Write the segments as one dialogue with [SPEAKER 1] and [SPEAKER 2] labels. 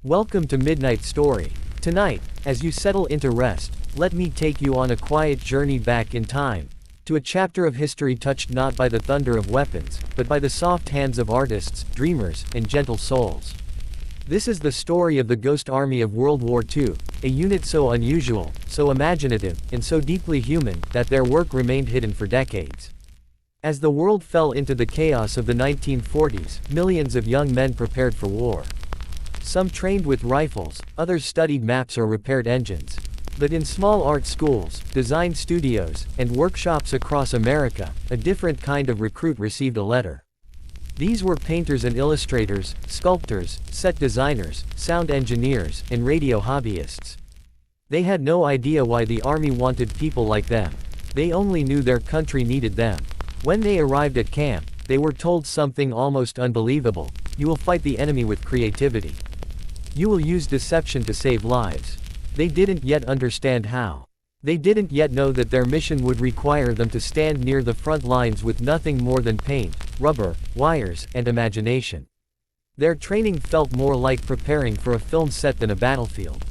[SPEAKER 1] Welcome to Midnight Story. Tonight, as you settle into rest, let me take you on a quiet journey back in time, to a chapter of history touched not by the thunder of weapons, but by the soft hands of artists, dreamers, and gentle souls. This is the story of the Ghost Army of World War II, a unit so unusual, so imaginative, and so deeply human, that their work remained hidden for decades. As the world fell into the chaos of the 1940s, millions of young men prepared for war. Some trained with rifles, others studied maps or repaired engines. But in small art schools, design studios, and workshops across America, a different kind of recruit received a letter. These were painters and illustrators, sculptors, set designers, sound engineers, and radio hobbyists. They had no idea why the army wanted people like them. They only knew their country needed them. When they arrived at camp, they were told something almost unbelievable: you will fight the enemy with creativity. You will use deception to save lives. They didn't yet understand how. They didn't yet know that their mission would require them to stand near the front lines with nothing more than paint, rubber, wires, and imagination. Their training felt more like preparing for a film set than a battlefield.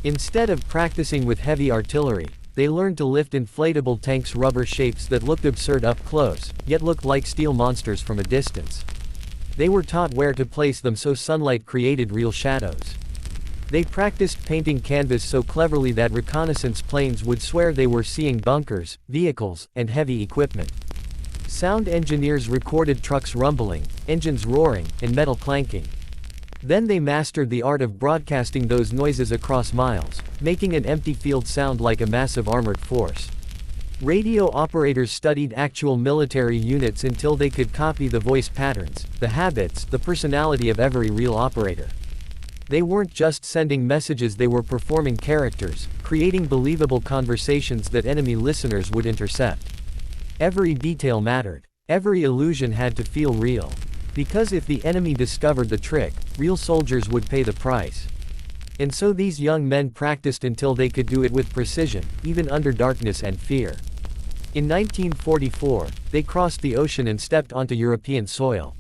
[SPEAKER 1] Instead of practicing with heavy artillery, they learned to lift inflatable tanks, rubber shapes that looked absurd up close, yet looked like steel monsters from a distance. They were taught where to place them so sunlight created real shadows. They practiced painting canvas so cleverly that reconnaissance planes would swear they were seeing bunkers, vehicles, and heavy equipment. Sound engineers recorded trucks rumbling, engines roaring, and metal clanking. Then they mastered the art of broadcasting those noises across miles, making an empty field sound like a massive armored force. Radio operators studied actual military units until they could copy the voice patterns, the habits, the personality of every real operator. They weren't just sending messages, they were performing characters, creating believable conversations that enemy listeners would intercept. Every detail mattered. Every illusion had to feel real. Because if the enemy discovered the trick, real soldiers would pay the price. And so these young men practiced until they could do it with precision, even under darkness and fear. In 1944, they crossed the ocean and stepped onto European soil.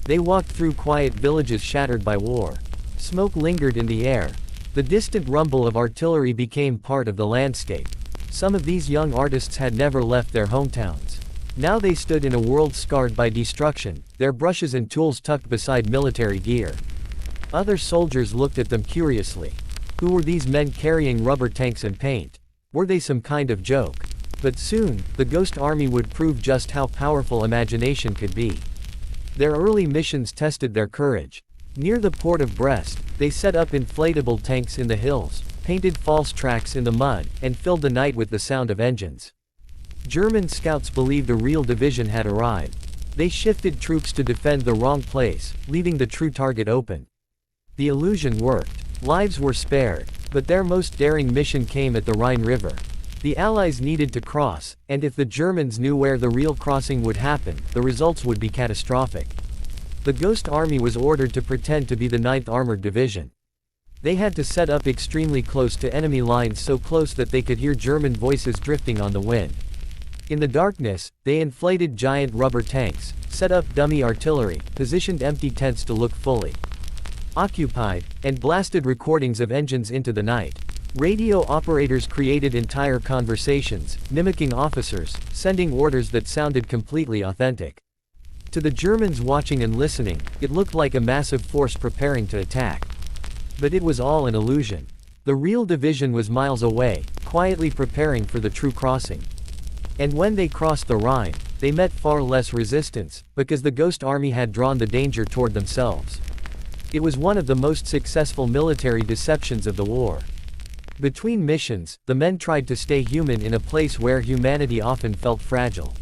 [SPEAKER 1] They walked through quiet villages shattered by war. Smoke lingered in the air. The distant rumble of artillery became part of the landscape. Some of these young artists had never left their hometowns. Now they stood in a world scarred by destruction, their brushes and tools tucked beside military gear. Other soldiers looked at them curiously. Who were these men carrying rubber tanks and paint? Were they some kind of joke? But soon, the Ghost Army would prove just how powerful imagination could be. Their early missions tested their courage. Near the port of Brest, they set up inflatable tanks in the hills, painted false tracks in the mud, and filled the night with the sound of engines. German scouts believed a real division had arrived. They shifted troops to defend the wrong place, leaving the true target open. The illusion worked. Lives were spared, but their most daring mission came at the Rhine River. The Allies needed to cross, and if the Germans knew where the real crossing would happen, the results would be catastrophic. The Ghost Army was ordered to pretend to be the 9th Armored Division. They had to set up extremely close to enemy lines, so close that they could hear German voices drifting on the wind. In the darkness, they inflated giant rubber tanks, set up dummy artillery, positioned empty tents to look fully occupied, and blasted recordings of engines into the night. Radio operators created entire conversations, mimicking officers, sending orders that sounded completely authentic. To the Germans watching and listening, it looked like a massive force preparing to attack. But it was all an illusion. The real division was miles away, quietly preparing for the true crossing. And when they crossed the Rhine, they met far less resistance, because the Ghost Army had drawn the danger toward themselves. It was one of the most successful military deceptions of the war. Between missions, the men tried to stay human in a place where humanity often felt fragile.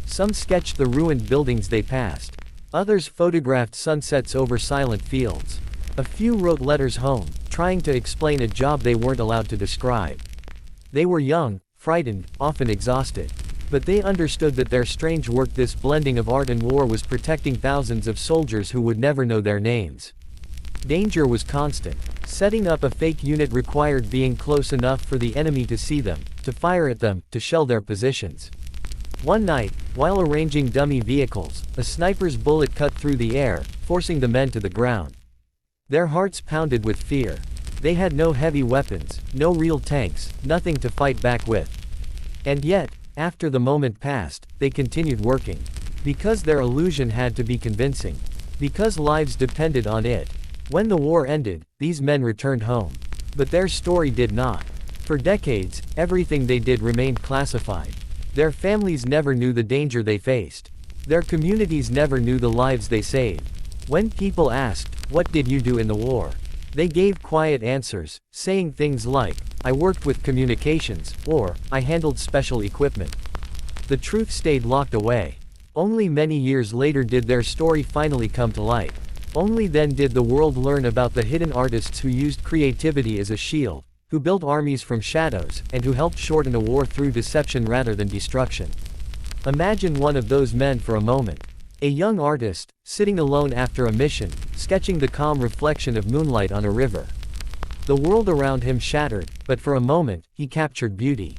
[SPEAKER 1] Some sketched the ruined buildings they passed. Others photographed sunsets over silent fields. A few wrote letters home, trying to explain a job they weren't allowed to describe. They were young, frightened, often exhausted. But they understood that their strange work, this blending of art and war, was protecting thousands of soldiers who would never know their names. Danger was constant. Setting up a fake unit required being close enough for the enemy to see them, to fire at them, to shell their positions. One night, while arranging dummy vehicles, a sniper's bullet cut through the air, forcing the men to the ground. Their hearts pounded with fear. They had no heavy weapons, no real tanks, nothing to fight back with. And yet, after the moment passed, they continued working. Because their illusion had to be convincing. Because lives depended on it. When the war ended, these men returned home. But their story did not. For decades, everything they did remained classified. Their families never knew the danger they faced. Their communities never knew the lives they saved. When people asked, "What did you do in the war?" they gave quiet answers, saying things like, "I worked with communications," or, "I handled special equipment." The truth stayed locked away. Only many years later did their story finally come to light. Only then did the world learn about the hidden artists who used creativity as a shield, who built armies from shadows, and who helped shorten a war through deception rather than destruction. Imagine one of those men for a moment. A young artist, sitting alone after a mission, sketching the calm reflection of moonlight on a river. The world around him shattered, but for a moment, he captured beauty.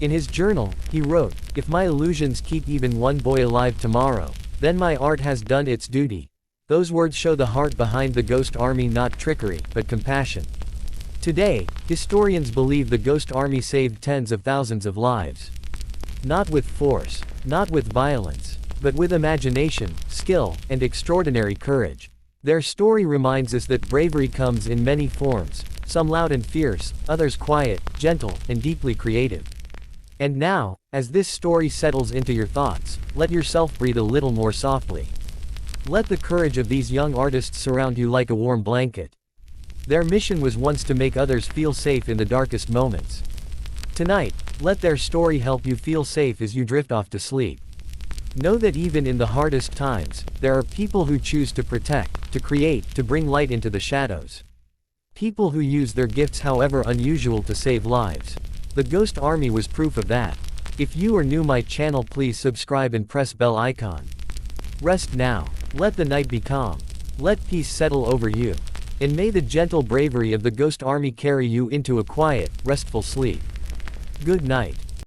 [SPEAKER 1] In his journal, he wrote, "If my illusions keep even one boy alive tomorrow, then my art has done its duty." Those words show the heart behind the Ghost Army, not trickery, but compassion. Today, historians believe the Ghost Army saved tens of thousands of lives. Not with force, not with violence, but with imagination, skill, and extraordinary courage. Their story reminds us that bravery comes in many forms, some loud and fierce, others quiet, gentle, and deeply creative. And now, as this story settles into your thoughts, let yourself breathe a little more softly. Let the courage of these young artists surround you like a warm blanket. Their mission was once to make others feel safe in the darkest moments. Tonight, let their story help you feel safe as you drift off to sleep. Know that even in the hardest times, there are people who choose to protect, to create, to bring light into the shadows. People who use their gifts, however unusual, to save lives. The Ghost Army was proof of that. If you are new my channel, please subscribe and press bell icon. Rest now. Let the night be calm. Let peace settle over you. And may the gentle bravery of the Ghost Army carry you into a quiet, restful sleep. Good night.